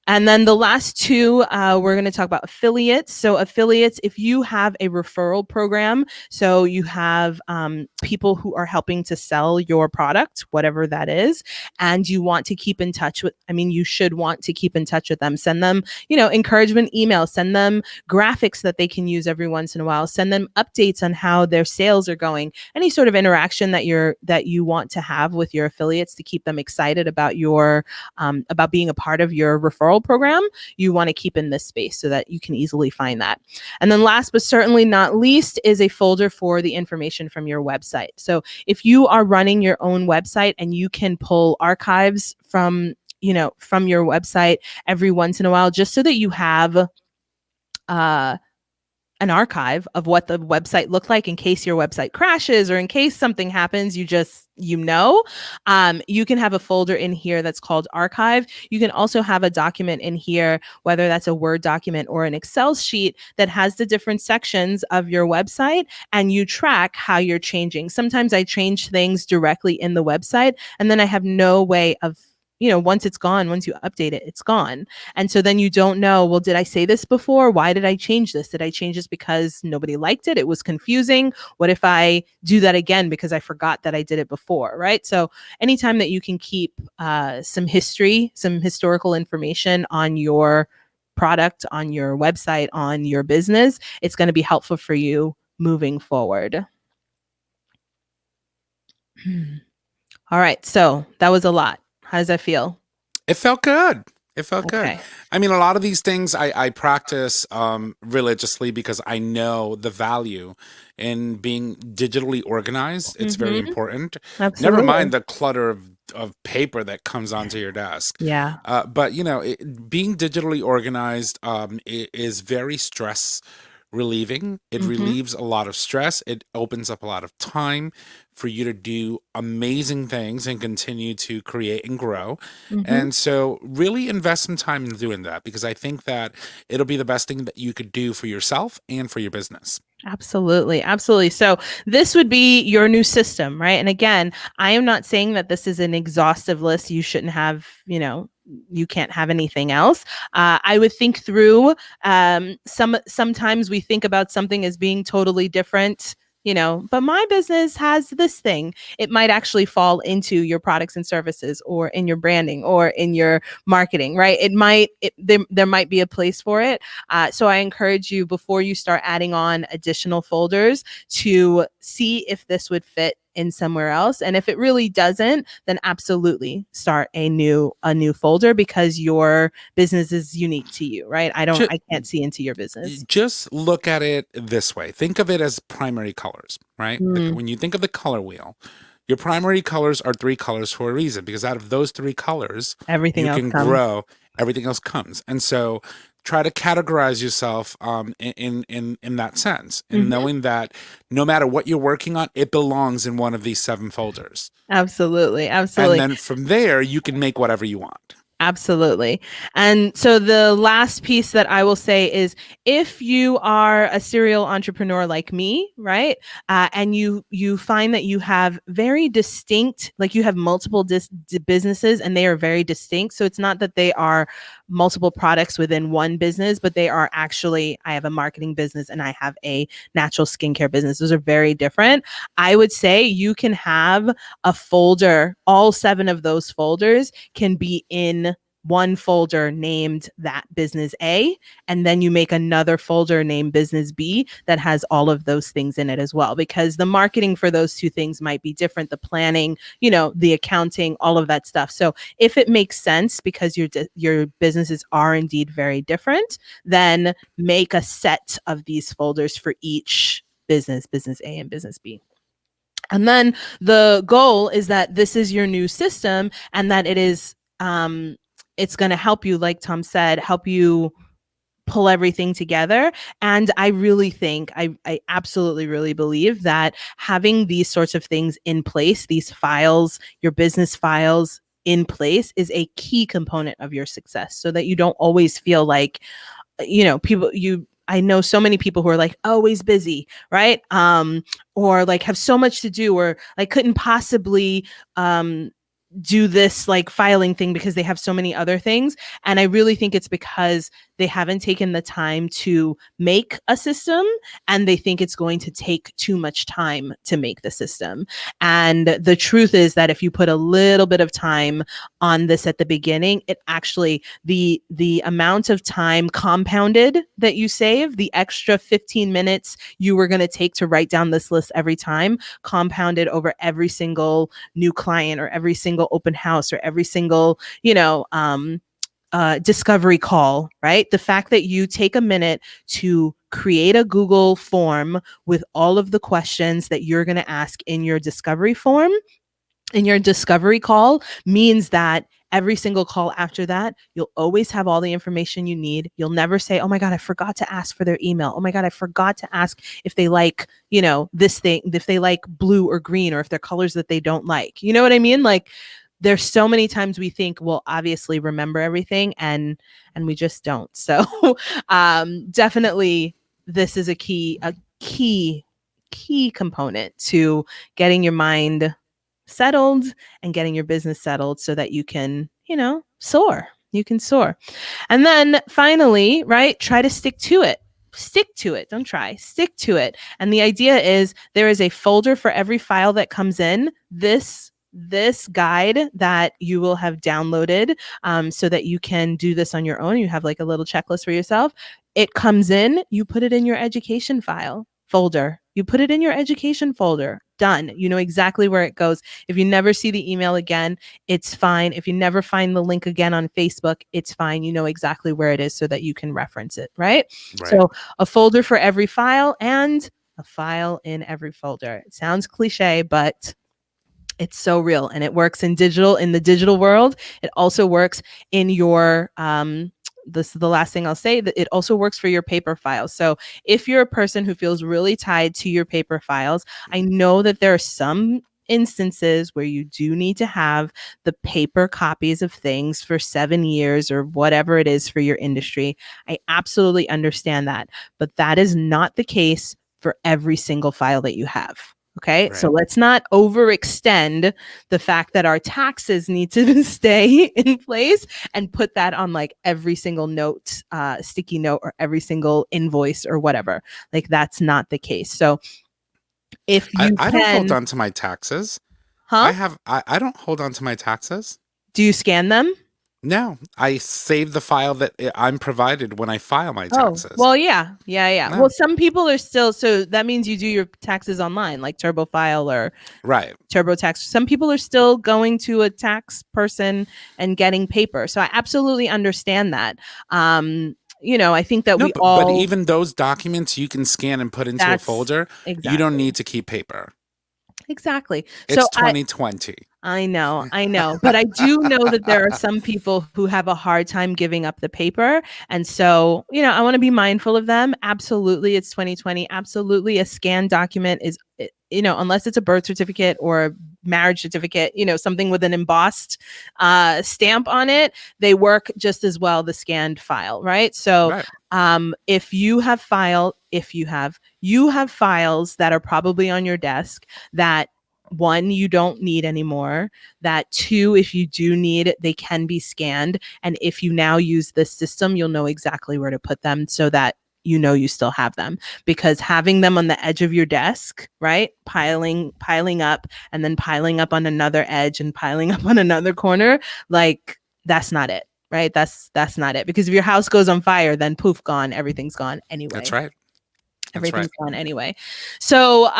And then the last two, we're going to talk about affiliates. So affiliates, if you have a referral program, so you have people who are helping to sell your product, whatever that is, and you want to keep in touch with, you should want to keep in touch with them. Send them, encouragement emails, send them graphics that they can use every once in a while, send them updates on how their sales are going, any sort of interaction that you want to have with your affiliates to keep them excited about about being a part of your referral program. You want to keep in this space so that you can easily find that. And then last but certainly not least is a folder for the information from your website. So if you are running your own website and you can pull archives from your website every once in a while, just so that you have an archive of what the website looked like in case your website crashes or in case something happens, you can have a folder in here that's called archive. You can also have a document in here, whether that's a Word document or an Excel sheet, that has the different sections of your website, and you track how you're changing. Sometimes I change things directly in the website, and then I have no way of once it's gone, once you update it, it's gone. And so then you don't know, well, did I say this before? Why did I change this? Did I change this because nobody liked it? It was confusing. What if I do that again because I forgot that I did it before, right? So anytime that you can keep some historical information on your product, on your website, on your business, it's going to be helpful for you moving forward. All right. So that was a lot. How does that feel? It felt good. It felt Okay. good. A lot of these things I practice religiously because I know the value in being digitally organized. It's very important. Absolutely. Never mind the clutter of paper that comes onto your desk. Yeah. But being digitally organized is very stress relieving. It relieves a lot of stress. It opens up a lot of time for you to do amazing things and continue to create and grow. And so really invest some time in doing that, because I think that it'll be the best thing that you could do for yourself and for your business. Absolutely. Absolutely. So this would be your new system, right? And again, I am not saying that this is an exhaustive list. You shouldn't have, you can't have anything else. I would think through, sometimes we think about something as being totally different, but my business has this thing. It might actually fall into your products and services, or in your branding, or in your marketing, right? There might be a place for it. So I encourage you, before you start adding on additional folders, to see if this would fit in somewhere else. And if it really doesn't, then absolutely start a new folder, because your business is unique to you, right? I can't see into your business. Just look at it this way. Think of it as primary colors, right? When you think of the color wheel, your primary colors are 3 colors for a reason, because out of those 3 colors, Everything you else can comes. grow, everything else comes. And so try to categorize yourself in that sense, and knowing that no matter what you're working on, it belongs in one of these 7 folders. Absolutely. And then from there, you can make whatever you want. Absolutely. And so the last piece that I will say is, if you are a serial entrepreneur like me, right? And you find that you have very distinct, like you have multiple businesses and they are very distinct. So it's not that they are multiple products within one business, but they are actually, I have a marketing business and I have a natural skincare business. Those are very different. I would say you can have a folder, all 7 of those folders can be in one folder named that business A, and then you make another folder named business B that has all of those things in it as well, because the marketing for those 2 things might be different, the planning, the accounting, all of that stuff. So if it makes sense, because your businesses are indeed very different, then make a set of these folders for each business A and business B. And then the goal is that this is your new system, and that it is it's going to help you, like Tom said, help you pull everything together. And I really think, I absolutely really believe that having these sorts of things in place, these files, your business files in place, is a key component of your success, so that you don't always feel like, I know so many people who are like always busy, right? Or like have so much to do, or like couldn't possibly do this like filing thing because they have so many other things. And I really think it's because they haven't taken the time to make a system, and they think it's going to take too much time to make the system. And the truth is that if you put a little bit of time on this at the beginning, it actually, the amount of time compounded that you save, the extra 15 minutes you were going to take to write down this list every time, compounded over every single new client, or every single open house, or every single, discovery call, right? The fact that you take a minute to create a Google form with all of the questions that you're going to ask in your discovery form, in your discovery call, means that every single call after that, you'll always have all the information you need. You'll never say, oh my God, I forgot to ask for their email. Oh my God, I forgot to ask if they like, this thing, if they like blue or green, or if they're colors that they don't like. You know what I mean? Like, there's so many times we think we'll obviously remember everything, and we just don't. So definitely this is a key component to getting your mind settled and getting your business settled, so that you can, soar. You can soar. And then finally, right, try to stick to it. Stick to it. Don't try. Stick to it. And the idea is, there is a folder for every file that comes in. This guide that you will have downloaded, so that you can do this on your own. You have like a little checklist for yourself. It comes in, you put it in your education folder. You put it in your education folder. Done. You know exactly where it goes. If you never see the email again, it's fine. If you never find the link again on Facebook, it's fine. You know exactly where it is, so that you can reference it, right? So a folder for every file, and a file in every folder. It sounds cliche, but it's so real, and it works in the digital world. It also works in your, this is the last thing I'll say, that it also works for your paper files. So if you're a person who feels really tied to your paper files, I know that there are some instances where you do need to have the paper copies of things for 7 years, or whatever it is for your industry. I absolutely understand that, but that is not the case for every single file that you have. Okay, so let's not overextend the fact that our taxes need to stay in place and put that on like every single note, sticky note, or every single invoice, or whatever. Like, that's not the case. So if you I don't hold on to my taxes. Huh? I don't hold on to my taxes. Do you scan them? No, I save the file that I'm provided when I file my Oh, taxes. well, yeah. No. Well, some people are still, so that means you do your taxes online, like TurboFile or Right. TurboTax. Some people are still going to a tax person and getting paper. So I absolutely understand that. I think that No, we but all, even those documents you can scan and put into a that's folder. You don't exactly. need to keep paper. Exactly. It's So 2020. I know. But I do know that there are some people who have a hard time giving up the paper. And so, I want to be mindful of them. Absolutely. It's 2020. Absolutely. A scanned document is, unless it's a birth certificate or a marriage certificate, something with an embossed stamp on it, they work just as well, the scanned file, right? So Right. if you have files that are probably on your desk that, one, you don't need anymore, that two, if you do need it, they can be scanned. And if you now use this system, you'll know exactly where to put them so that you still have them, because having them on the edge of your desk, right? Piling up and then piling up on another edge and piling up on another corner, like that's not it, right? That's not it. Because if your house goes on fire, then poof, gone, everything's gone anyway. That's right. Everything's gone anyway. So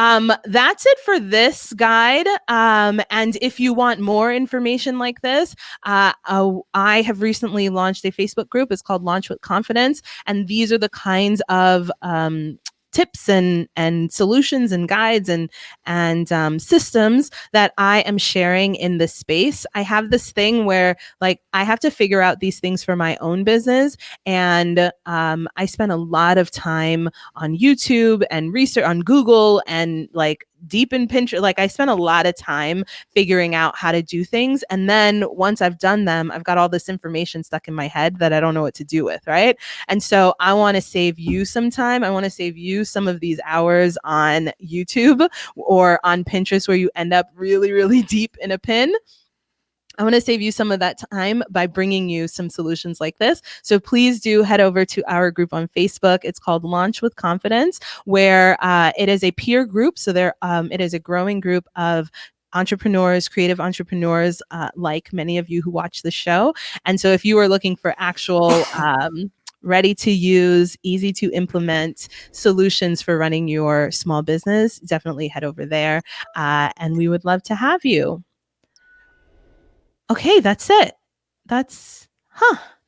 that's it for this guide. And if you want more information like this, I have recently launched a Facebook group. It's called Launch with Confidence. And these are the kinds of tips and solutions and guides and systems that I am sharing in this space. I have this thing where, like, I have to figure out these things for my own business. And I spend a lot of time on YouTube and research on Google and like deep in Pinterest. Like, I spent a lot of time figuring out how to do things. And then once I've done them, I've got all this information stuck in my head that I don't know what to do with, right? And so I want to save you some time. I want to save you some of these hours on YouTube or on Pinterest where you end up really, really deep in a pin. I want to save you some of that time by bringing you some solutions like this. So please do head over to our group on Facebook. It's called Launch with Confidence, where it is a peer group. So it is a growing group of entrepreneurs, creative entrepreneurs, like many of you who watch the show. And so if you are looking for actual ready to use, easy to implement solutions for running your small business, definitely head over there. And we would love to have you. Okay, that's it. That's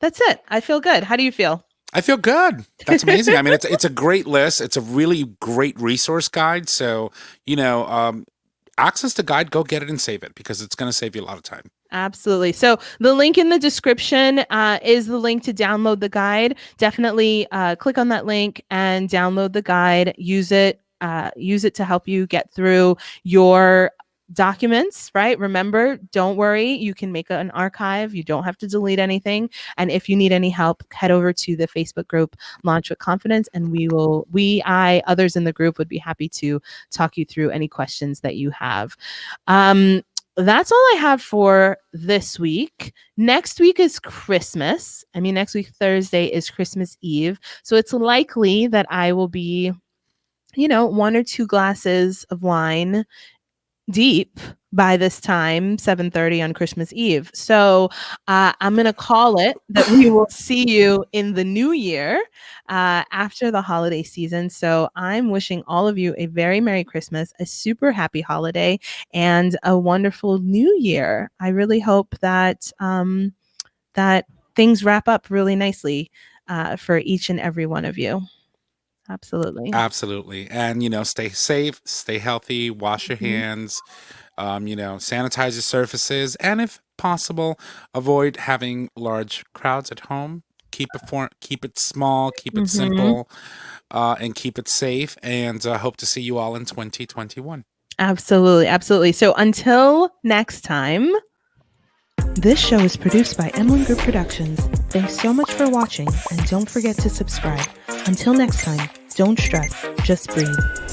it. I feel good. How do you feel? I feel good. That's amazing. I mean, it's a great list. It's a really great resource guide. So, access the guide, go get it and save it, because it's going to save you a lot of time. Absolutely. So the link in the description is the link to download the guide. Definitely click on that link and download the guide. Use it to help you get through your documents, right? Remember, don't worry. You can make an archive. You don't have to delete anything. And if you need any help, head over to the Facebook group, Launch with Confidence, and others in the group would be happy to talk you through any questions that you have. That's all I have for this week. Next week is Christmas. Next week, Thursday, is Christmas Eve. So it's likely that I will be, 1 or 2 glasses of wine deep by this time, 7:30 on Christmas Eve. So I'm going to call it that we will see you in the new year after the holiday season. So I'm wishing all of you a very Merry Christmas, a super happy holiday, and a wonderful new year. I really hope that that things wrap up really nicely for each and every one of you. Absolutely. And, stay safe, stay healthy, wash your hands, sanitize your surfaces. And if possible, avoid having large crowds at home. Keep it small, keep it simple, and keep it safe. And hope to see you all in 2021. Absolutely. So until next time. This show is produced by M1 Group Productions. Thanks so much for watching, and don't forget to subscribe. Until next time, don't stress, just breathe.